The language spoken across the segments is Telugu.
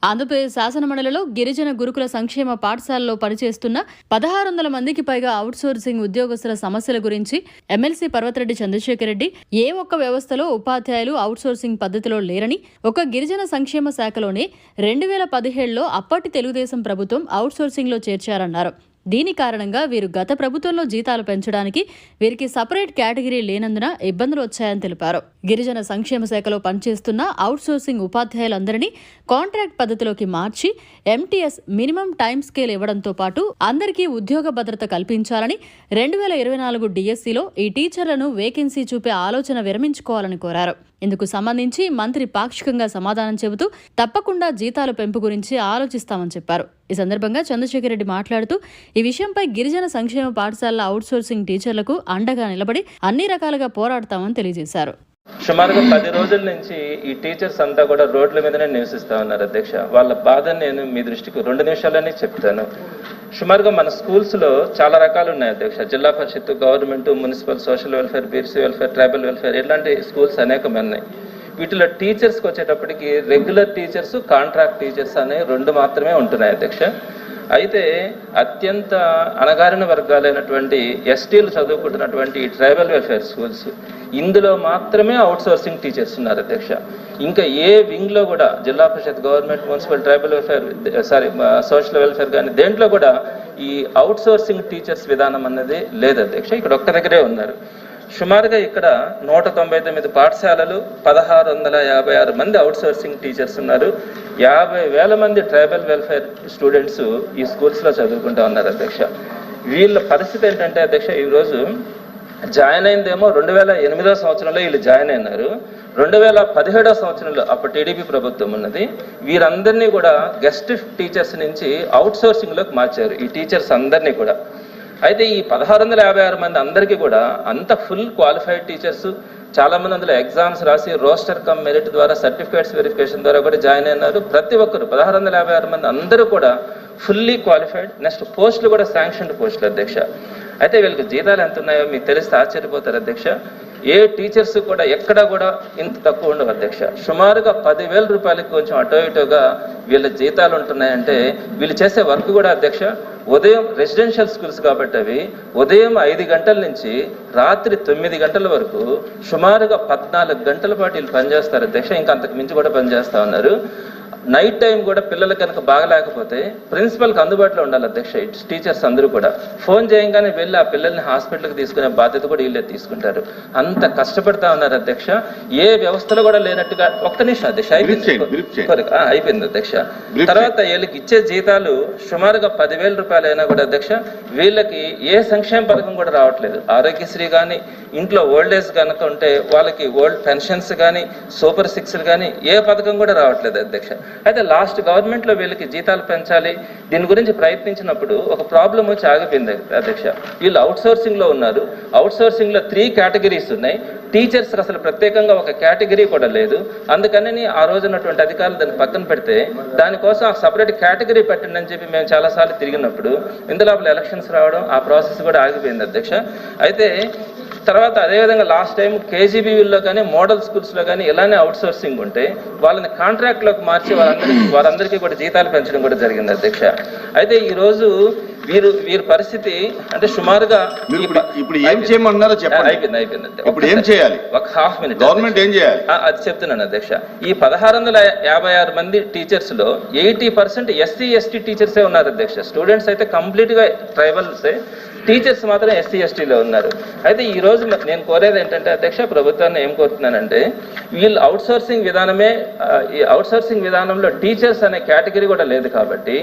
ఆంధ్రప్రదేశ్ శాసనమండలిలో గిరిజన గురుకుల సంక్షేమ పాఠశాలలో పనిచేస్తున్న 1600 మందికి పైగా అవుట్సోర్సింగ్ ఉద్యోగస్తుల సమస్యల గురించి ఎమ్మెల్సీ పర్వతరెడ్డి చంద్రశేఖర్ రెడ్డి ఏ ఒక్క వ్యవస్థలో ఉపాధ్యాయులు అవుట్సోర్సింగ్ పద్ధతిలో లేరని, ఒక గిరిజన సంక్షేమ శాఖలోనే 2017లో అప్పటి తెలుగుదేశం ప్రభుత్వం అవుట్సోర్సింగ్లో చేర్చారన్నారు. దీని కారణంగా వీరు గత ప్రభుత్వంలో జీతాలు పెంచడానికి వీరికి సపరేట్ కేటగిరీ లేనందున ఇబ్బందులు వచ్చాయని తెలిపారు. గిరిజన సంక్షేమ శాఖలో పనిచేస్తున్న అవుట్సోర్సింగ్ ఉపాధ్యాయులందరినీ కాంట్రాక్ట్ పద్ధతిలోకి మార్చి ఎంటీఎస్ మినిమం టైం స్కేల్ ఇవ్వడంతో పాటు అందరికీ ఉద్యోగ భద్రత కల్పించాలని 2024 డిఎస్సిలో ఈ టీచర్లను వేకెన్సీ చూపే ఆలోచన విరమించుకోవాలని కోరారు. ఇందుకు సంబంధించి మంత్రి పాక్షికంగా సమాధానం చెబుతూ తప్పకుండా జీతాల పెంపు గురించి ఆలోచిస్తామని చెప్పారు. ఈ సందర్భంగా చంద్రశేఖర్ రెడ్డి మాట్లాడుతూ ఈ విషయంపై గిరిజన సంక్షేమ పాఠశాలల అవుట్సోర్సింగ్ టీచర్లకు అండగా నిలబడి అన్ని రకాలుగా పోరాడతామని తెలియజేశారు. సుమారుగా 10 రోజుల నుంచి ఈ టీచర్స్ అంతా కూడా రోడ్ల మీదనే నివసిస్తా ఉన్నారు అధ్యక్ష. వాళ్ళ బాధను నేను మీ దృష్టికి 2 నిమిషాలని చెప్తాను. సుమారుగా మన స్కూల్స్లో చాలా రకాలు ఉన్నాయి అధ్యక్ష. Zilla parishad, government, municipal, social welfare, BC welfare, tribal welfare ఇలాంటి స్కూల్స్ అనేకం ఉన్నాయి. వీటిలో టీచర్స్కి వచ్చేటప్పటికి రెగ్యులర్ టీచర్స్, కాంట్రాక్ట్ టీచర్స్ అనే 2 మాత్రమే ఉంటున్నాయి అధ్యక్ష. అయితే అత్యంత అణగారిన వర్గాలైనటువంటి ఎస్టీలు చదువుకుంటున్నటువంటి ఈ ట్రైబల్ వెల్ఫేర్ స్కూల్స్ ఇందులో మాత్రమే అవుట్సోర్సింగ్ టీచర్స్ ఉన్నారు అధ్యక్ష. ఇంకా ఏ వింగ్లో కూడా zilla parishad, government, municipal, tribal welfare social welfare కానీ దేంట్లో కూడా ఈ అవుట్సోర్సింగ్ టీచర్స్ విధానం అన్నది లేదు అధ్యక్ష. ఇక్కడ ఒక్క దగ్గరే ఉన్నారు. సుమారుగా ఇక్కడ 199 పాఠశాలలు, 1656 మంది అవుట్సోర్సింగ్ టీచర్స్ ఉన్నారు. 50,000 మంది ట్రైబల్ వెల్ఫేర్ స్టూడెంట్స్ ఈ స్కూల్స్లో చదువుకుంటూ ఉన్నారు అధ్యక్ష. వీళ్ళ పరిస్థితి ఏంటంటే అధ్యక్ష, ఈరోజు జాయిన్ అయిందేమో 2008వ సంవత్సరంలో వీళ్ళు జాయిన్ అయినారు. 2017వ సంవత్సరంలో అప్పుడు టీడీపీ ప్రభుత్వం ఉన్నది. వీరందరినీ కూడా గెస్ట్ టీచర్స్ నుంచి అవుట్సోర్సింగ్లోకి మార్చారు ఈ టీచర్స్ అందరినీ కూడా. అయితే ఈ 1656 మంది అందరికీ కూడా అంత ఫుల్ క్వాలిఫైడ్ టీచర్స్, చాలామంది అందులో ఎగ్జామ్స్ రాసి రోస్టర్ కమ్ మెరిట్ ద్వారా సర్టిఫికేట్స్ వెరిఫికేషన్ ద్వారా కూడా జాయిన్ అయినారు. ప్రతి ఒక్కరు 1656 మంది అందరూ కూడా ఫుల్లీ క్వాలిఫైడ్. నెక్స్ట్ పోస్టులు కూడా శాంక్షన్డ్ పోస్టులు అధ్యక్ష. అయితే వీళ్ళకి జీతాలు ఎంత ఉన్నాయో మీకు తెలిస్తే ఆశ్చర్యపోతారు అధ్యక్ష. ఏ టీచర్స్ కూడా ఎక్కడా కూడా ఇంత తక్కువ ఉండవు అధ్యక్ష. సుమారుగా 10,000 రూపాయలకి కొంచెం అటో ఇటోగా వీళ్ళ జీతాలు ఉంటున్నాయంటే వీళ్ళు చేసే వర్క్ కూడా అధ్యక్ష, ఉదయం రెసిడెన్షియల్ స్కూల్స్ కాబట్టి అవి ఉదయం 5 గంటల నుంచి రాత్రి 9 గంటల వరకు సుమారుగా 14 గంటల పాటు వీళ్ళు పనిచేస్తారు అధ్యక్ష. ఇంకా అంతకు మించి కూడా పనిచేస్తూ ఉన్నారు. నైట్ టైం కూడా పిల్లలు కనుక బాగలేకపోతే ప్రిన్సిపల్కి అందుబాటులో ఉండాలి అధ్యక్ష. టీచర్స్ అందరూ కూడా ఫోన్ చేయగానే వెళ్ళి ఆ పిల్లల్ని హాస్పిటల్కి తీసుకునే బాధ్యత కూడా వీళ్ళే తీసుకుంటారు. అంత కష్టపడతా ఉన్నారు అధ్యక్ష. ఏ వ్యవస్థలో కూడా లేనట్టుగా. ఒక్క నిమిషం అధ్యక్ష, అయిపోయింది అధ్యక్ష. తర్వాత వీళ్ళకి ఇచ్చే జీతాలు సుమారుగా 10,000 రూపాయలు అయినా కూడా అధ్యక్ష వీళ్ళకి ఏ సంక్షేమ పథకం కూడా రావట్లేదు. ఆరోగ్యశ్రీ కానీ, ఇంట్లో ఓల్డ్ ఏజ్ కనుక ఉంటే వాళ్ళకి ఓల్డ్ పెన్షన్స్ కానీ, సూపర్ 6 కానీ ఏ పథకం కూడా రావట్లేదు అధ్యక్ష. అయితే లాస్ట్ గవర్నమెంట్లో వీళ్ళకి జీతాలు పెంచాలి దీని గురించి ప్రయత్నించినప్పుడు ఒక ప్రాబ్లం వచ్చి ఆగిపోయింది అధ్యక్ష. వీళ్ళు అవుట్సోర్సింగ్లో ఉన్నారు. అవుట్సోర్సింగ్లో 3 కేటగిరీస్ ఉన్నాయి. టీచర్స్ అసలు ప్రత్యేకంగా ఒక కేటగిరీ కూడా లేదు. అందుకని ఆ రోజున్నటువంటి అధికారులు దాన్ని పక్కన పెడితే దానికోసం ఆ సపరేట్ కేటగిరీ పెట్టండి అని చెప్పి మేము చాలాసార్లు తిరిగినప్పుడు ఇందులో ఎలక్షన్స్ రావడం ఆ ప్రాసెస్ కూడా ఆగిపోయింది అధ్యక్ష. అయితే తర్వాత అదేవిధంగా లాస్ట్ టైం కేజీబీవీల్లో కానీ, మోడల్ స్కూల్స్లో కానీ ఇలానే అవుట్సోర్సింగ్ ఉంటే వాళ్ళని కాంట్రాక్ట్లోకి మార్చి వారందరికీ కూడా జీతాలు పెంచడం కూడా జరిగింది అధ్యక్ష. అయితే ఈరోజు వీరి పరిస్థితి అంటే సుమారుగా ఇప్పుడు ఏం చేయమన్నారో చెప్పండి. అయిపోయింది ఇప్పుడు ఏం చేయాలి? ఒక హాఫ్ మినిట్ గవర్నమెంట్ ఏం చేయాలి అది చెప్తున్నాను అధ్యక్ష. ఈ 1656 మంది టీచర్స్లో 80% ఎస్సీ ఎస్టీ టీచర్సే ఉన్నారు అధ్యక్ష. స్టూడెంట్స్ అయితే కంప్లీట్గా ట్రైబల్సే, టీచర్స్ మాత్రం ఎస్సీ ఎస్టీలో ఉన్నారు. అయితే ఈరోజు నేను కోరేది ఏంటంటే అధ్యక్ష, ప్రభుత్వాన్ని ఏం కోరుతున్నానంటే వీళ్ళు అవుట్సోర్సింగ్ విధానమే, ఈ అవుట్సోర్సింగ్ విధానంలో టీచర్స్ అనే కేటగిరీ కూడా లేదు కాబట్టి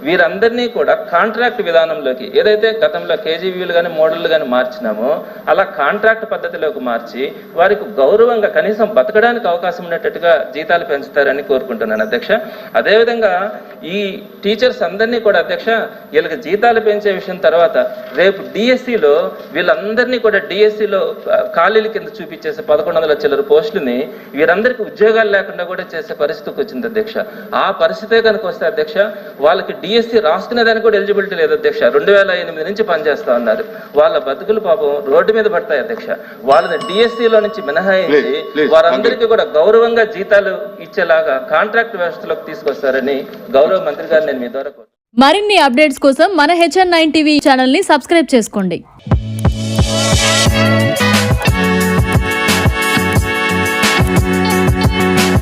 వీరందరినీ కూడా కాంట్రాక్ట్ విధానంలోకి ఏదైతే గతంలో కేజీవీలు కానీ, మోడళ్ళు కానీ మార్చినామో అలా కాంట్రాక్ట్ పద్ధతిలోకి మార్చి వారికి గౌరవంగా కనీసం బతకడానికి అవకాశం ఉండేటట్టుగా జీతాలు పెంచుతారని కోరుకుంటున్నాను అధ్యక్ష. అదేవిధంగా ఈ టీచర్స్ అందరినీ కూడా అధ్యక్ష వీళ్ళకి జీతాలు పెంచే విషయం తర్వాత రేపు డిఎస్సిలో వీళ్ళందరినీ కూడా డిఎస్సిలో ఖాళీల కింద చూపించేసే 1100 చిల్లర పోస్టులని వీరందరికీ ఉద్యోగాలు లేకుండా కూడా చేసే పరిస్థితికి వచ్చింది అధ్యక్ష. ఆ పరిస్థితే కనుక వస్తే అధ్యక్ష వాళ్ళకి డిఎస్సి రాసుకునేదానికి కూడా ఎలిజిబిలిటీ లేదు అధ్యక్ష. అధ్యక్ష. 2008 నుంచి పనిచేస్తా ఉన్నారు. వాళ్ళ బతుకులు పాపం రోడ్డు మీద పడతాయి అధ్యక్ష. వాళ్ళని డిఎస్సిలో నుంచి మినహాయించి వారందరికీ కూడా గౌరవంగా జీతాలు ఇచ్చేలాగా కాంట్రాక్ట్ వ్యవస్థలోకి తీసుకొస్తారని గౌరవ మంత్రి గారు నేను మీ ద్వారా కోరుతున్నాను. మరిన్ని అప్డేట్స్ కోసం మన HN9 టీవీ ఛానల్ని సబ్స్క్రైబ్ చేసుకోండి.